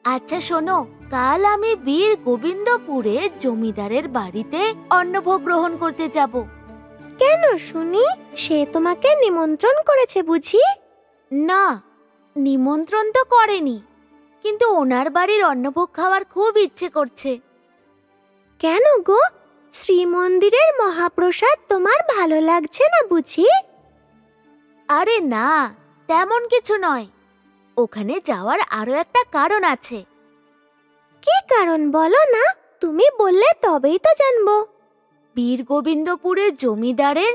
আচ্ছা শোনো, কাল আমি বীর গোবিন্দপুরে জমিদারের বাড়িতে অন্নভোগ গ্রহণ করতে যাব। কেন শুনি? সে তোমাকে নিমন্ত্রণ করেছে বুঝি? না, নিমন্ত্রণ তো করেনি, কিন্তু ওনার বাড়ির অন্নভোগ খাওয়ার খুব ইচ্ছে করছে। কেন গো, শ্রীমন্দিরের মহাপ্রসাদ তোমার ভালো লাগছে না বুঝি? আরে না, তেমন কিছু নয়। ওখানে যাওয়ার আরো একটা কারণ আছে। কি কারণ বলো না, তুমি বললে তবেই তো জানবো। বীর গোবিন্দপুরের জমিদারের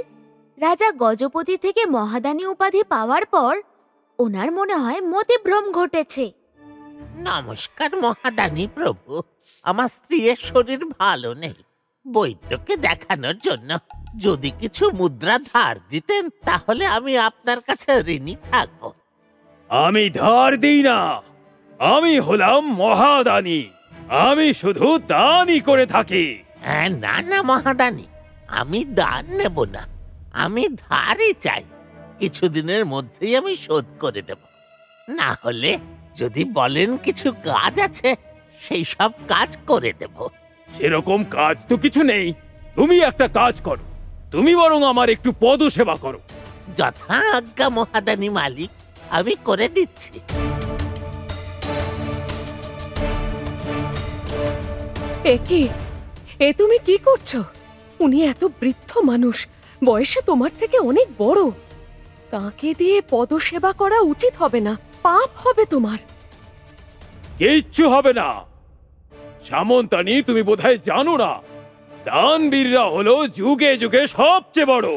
রাজা গজপতি থেকে মহাদানী উপাধি পাওয়ার পর ওনার মনে হয় মতিভ্রম ঘটেছে। নমস্কার মহাদানী প্রভু, আমার স্ত্রীর শরীর ভালো নেই। বৈদ্যকে দেখানোর জন্য যদি কিছু মুদ্রা ধার দিতেন তাহলে আমি আপনার কাছে ঋণী থাকব। আমি ধার দিই না, আমি হলাম মহাদানী। আমি শুধু দানই করে থাকি। না না মহাদানী, আমি দান নেব না, আমি ধারই চাই। কিছুদিনের মধ্যেই আমি শোধ করে দেব। না হলে যদি বলেন কিছু কাজ আছে, সেই সব কাজ করে দেব। সেরকম কাজ তো কিছু নেই। তুমি একটা কাজ করো, তুমি বরং আমার একটু পদসেবা করো। যথা আজ্ঞা মহাদানী মালিক, আমি করে দিচ্ছি। এ তুমি কি করছো? উনি এত বৃদ্ধ মানুষ, বয়সে তোমার থেকে অনেক বড়। তাকে দিয়ে পদসেবা করা উচিত হবে না, পাপ হবে তোমার। কিচ্ছু হবে না। সামন্তানি, তুমি বোধহয় জানো না, দানবীররা হলো যুগে যুগে সবচেয়ে বড়।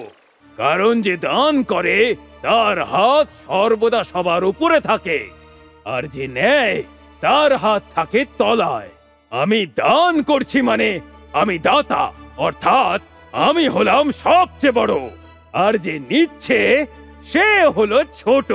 কারণ যে দান করে তার হাত সর্বদা সবার উপরে থাকে, আর যে নেয় তার হাত থাকে তলায়। আমি দান করছি মানে আমি দাতা, অর্থাৎ আমি হলাম সবচেয়ে বড়, আর যে নিচ্ছে সে হলো ছোট।